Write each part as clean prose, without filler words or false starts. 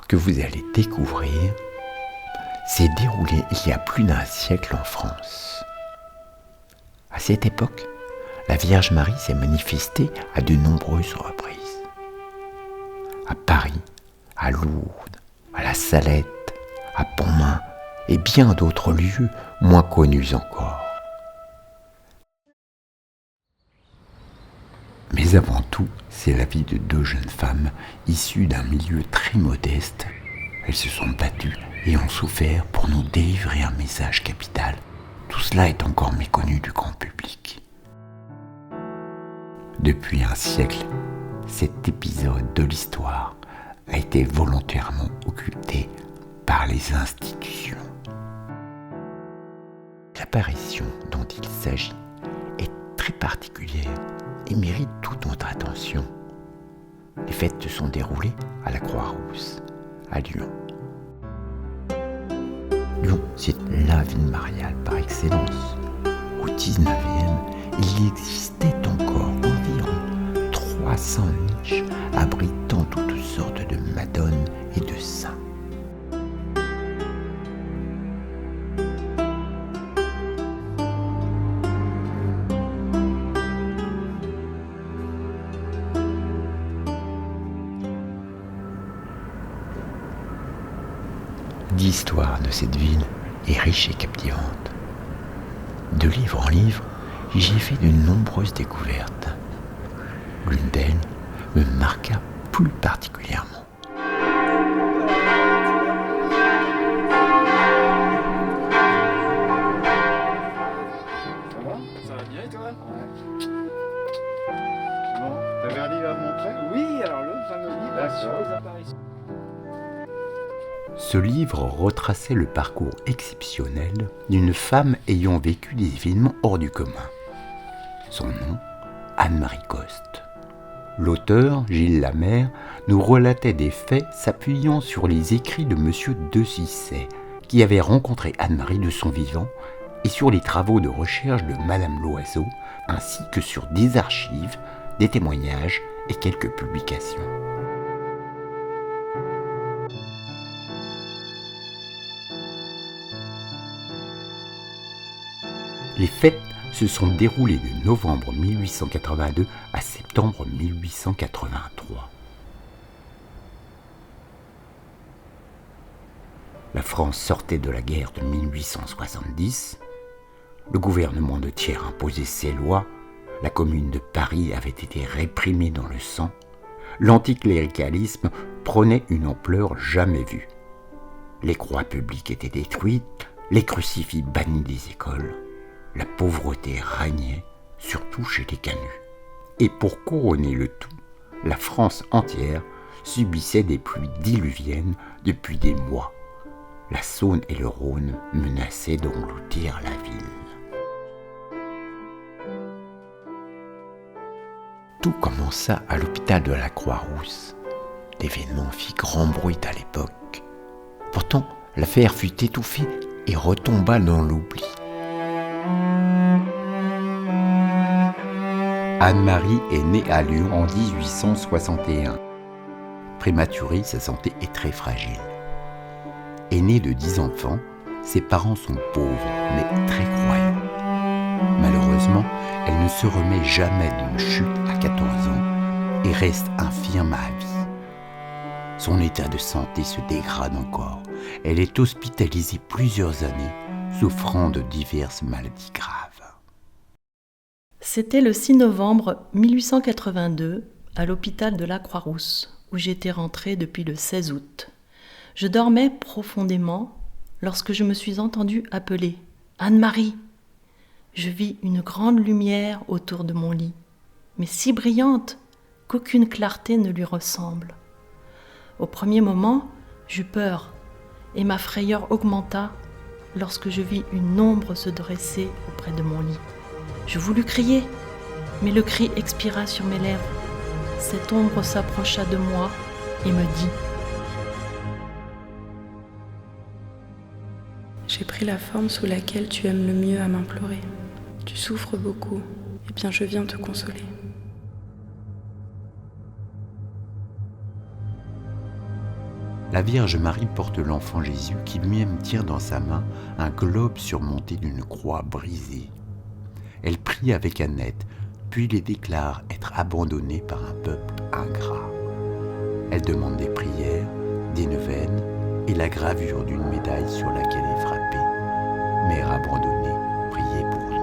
que vous allez découvrir s'est déroulé il y a plus d'1 siècle en France. À cette époque, la Vierge Marie s'est manifestée à de nombreuses reprises. À Paris, à Lourdes, à La Salette, à Pontmain et bien d'autres lieux moins connus encore. Mais avant tout, c'est la vie de 2 jeunes femmes issues d'un milieu très modeste. Elles se sont battues et ont souffert pour nous délivrer un message capital. Tout cela est encore méconnu du grand public. Depuis 1 siècle, cet épisode de l'histoire a été volontairement occulté par les institutions. L'apparition dont il s'agit est très particulière et mérite toute notre attention. Les fêtes se sont déroulées à la Croix-Rousse, à Lyon. Lyon, c'est la ville mariale par excellence. Au XIXe, il existait encore environ 300 niches abritant toutes sortes de madones et de saints. L'histoire de cette ville est riche et captivante. De livre en livre, j'y ai fait de nombreuses découvertes. L'une d'elles me marqua plus particulièrement. Ça va bien et toi? Ouais. Bon, t'avais un livre à me montrer? Oui, alors le fameux livre D'accord. sur les apparitions. Ce livre retraçait le parcours exceptionnel d'une femme ayant vécu des événements hors du commun. Son nom, Anne-Marie Coste. L'auteur, Gilles Lamère, nous relatait des faits s'appuyant sur les écrits de M. de Cissay, qui avait rencontré Anne-Marie de son vivant, et sur les travaux de recherche de Madame Loiseau, ainsi que sur des archives, des témoignages et quelques publications. Les fêtes se sont déroulées de novembre 1882 à septembre 1883. La France sortait de la guerre de 1870. Le gouvernement de Thiers imposait ses lois. La Commune de Paris avait été réprimée dans le sang. L'anticléricalisme prenait une ampleur jamais vue. Les croix publiques étaient détruites, les crucifix bannis des écoles. La pauvreté régnait, surtout chez les canuts. Et pour couronner le tout, la France entière subissait des pluies diluviennes depuis des mois. La Saône et le Rhône menaçaient d'engloutir la ville. Tout commença à l'hôpital de la Croix-Rousse. L'événement fit grand bruit à l'époque. Pourtant, l'affaire fut étouffée et retomba dans l'oubli. Anne-Marie est née à Lyon en 1861. Prématurée, sa santé est très fragile. Aînée de 10 enfants, ses parents sont pauvres, mais très croyants. Malheureusement, elle ne se remet jamais d'une chute à 14 ans et reste infirme à vie. Son état de santé se dégrade encore. Elle est hospitalisée plusieurs années, souffrant de diverses maladies graves. C'était le 6 novembre 1882 à l'hôpital de la Croix-Rousse, où j'étais rentrée depuis le 16 août. Je dormais profondément lorsque je me suis entendue appeler « Anne-Marie !» Je vis une grande lumière autour de mon lit, mais si brillante qu'aucune clarté ne lui ressemble. Au premier moment, j'eus peur et ma frayeur augmenta lorsque je vis une ombre se dresser auprès de mon lit. Je voulus crier, mais le cri expira sur mes lèvres. Cette ombre s'approcha de moi et me dit : « J'ai pris la forme sous laquelle tu aimes le mieux à m'implorer. Tu souffres beaucoup, eh bien je viens te consoler. » la Vierge Marie porte l'enfant Jésus qui lui-même tient dans sa main un globe surmonté d'une croix brisée. Elle prie avec Annette, puis les déclare être abandonnée par un peuple ingrat. Elle demande des prières, des neuvaines et la gravure d'une médaille sur laquelle est frappé « Mère abandonnée, priez pour nous ».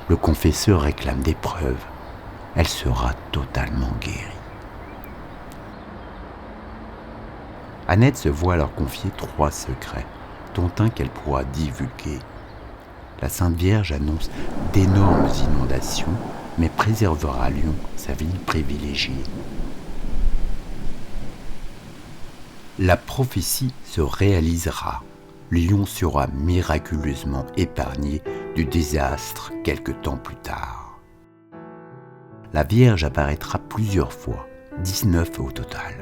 Le confesseur réclame des preuves. Elle sera totalement guérie. Annette se voit alors confier 3 secrets, dont un qu'elle pourra divulguer. La Sainte Vierge annonce d'énormes inondations, mais préservera Lyon, sa ville privilégiée. La prophétie se réalisera. Lyon sera miraculeusement épargné du désastre quelque temps plus tard. La Vierge apparaîtra plusieurs fois, 19 au total,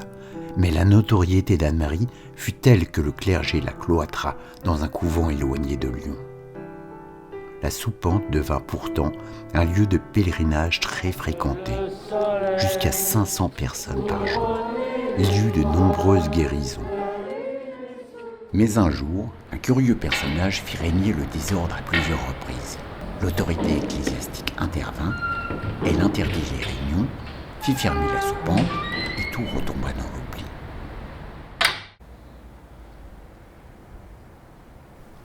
mais la notoriété d'Anne-Marie fut telle que le clergé la cloîtra dans un couvent éloigné de Lyon. La Soupente devint pourtant un lieu de pèlerinage très fréquenté, jusqu'à 500 personnes par jour. Il y eut de nombreuses guérisons. Mais un jour, un curieux personnage fit régner le désordre à plusieurs reprises. L'autorité ecclésiastique intervint, elle interdit les réunions, fit fermer la Soupente et tout retomba dans l'oubli.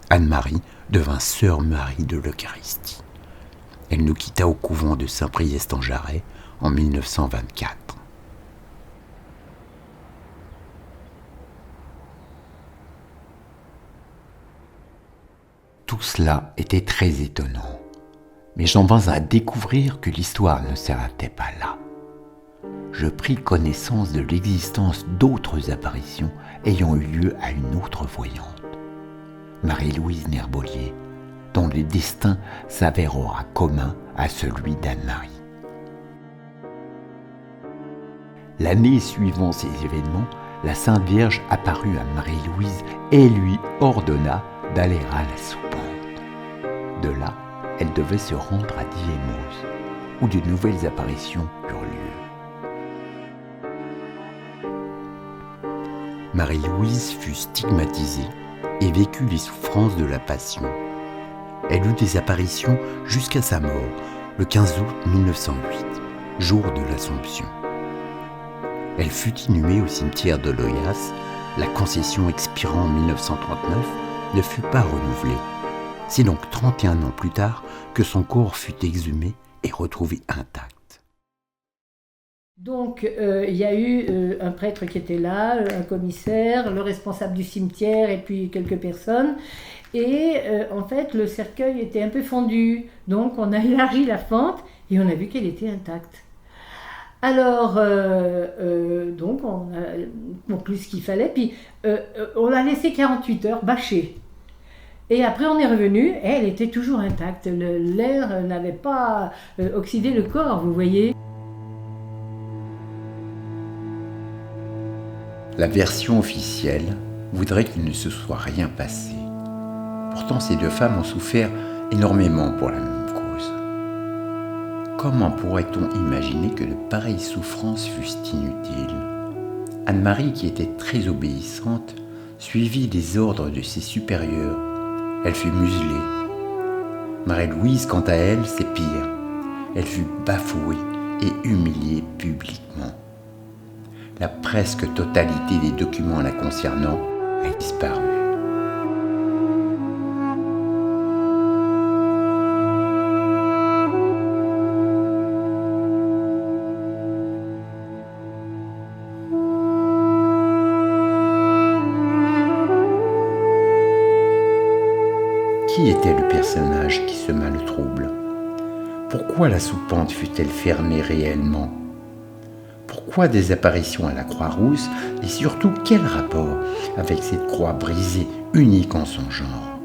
Anne-Marie devint sœur Marie de l'Eucharistie. Elle nous quitta au couvent de Saint-Priest-en-Jarret en 1924. Tout cela était très étonnant, mais j'en vins à découvrir que l'histoire ne s'arrêtait pas là. Je pris connaissance de l'existence d'autres apparitions ayant eu lieu à une autre voyante, Marie-Louise Nerbolier, dont le destin s'avérera commun à celui d'Anne-Marie. L'année suivant ces événements, la Sainte Vierge apparut à Marie-Louise et lui ordonna d'aller à la Soupente. De là, elle devait se rendre à Diemos, où de nouvelles apparitions eurent lieu. Marie-Louise fut stigmatisée et vécut les souffrances de la Passion. Elle eut des apparitions jusqu'à sa mort, le 15 août 1908, jour de l'Assomption. Elle fut inhumée au cimetière de Loyasse. La concession expirant en 1939 ne fut pas renouvelée. C'est donc 31 ans plus tard que son corps fut exhumé et retrouvé intact. Donc il y a eu un prêtre qui était là, un commissaire, le responsable du cimetière et puis quelques personnes. Et en fait le cercueil était un peu fondu, donc on a élargi la fente et on a vu qu'elle était intacte. Alors, donc on a conclu ce qu'il fallait, puis on l'a laissé 48 heures bâcher. Et après on est revenu, et elle était toujours intacte. L'air n'avait pas oxydé le corps, vous voyez. La version officielle voudrait qu'il ne se soit rien passé. Pourtant, ces 2 femmes ont souffert énormément pour la même cause. Comment pourrait-on imaginer que de pareilles souffrances fussent inutiles ? Anne-Marie, qui était très obéissante, suivit les ordres de ses supérieurs. Elle fut muselée. Marie-Louise, quant à elle, c'est pire. Elle fut bafouée et humiliée publiquement. La presque totalité des documents la concernant a disparu. Qui était le personnage qui sema le trouble ? Pourquoi la Soupente fut-elle fermée réellement ? Pourquoi des apparitions à la Croix-Rousse et surtout quel rapport avec cette croix brisée unique en son genre ?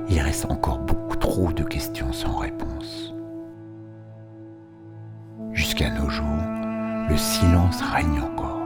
Il reste encore beaucoup trop de questions sans réponse. Jusqu'à nos jours, le silence règne encore.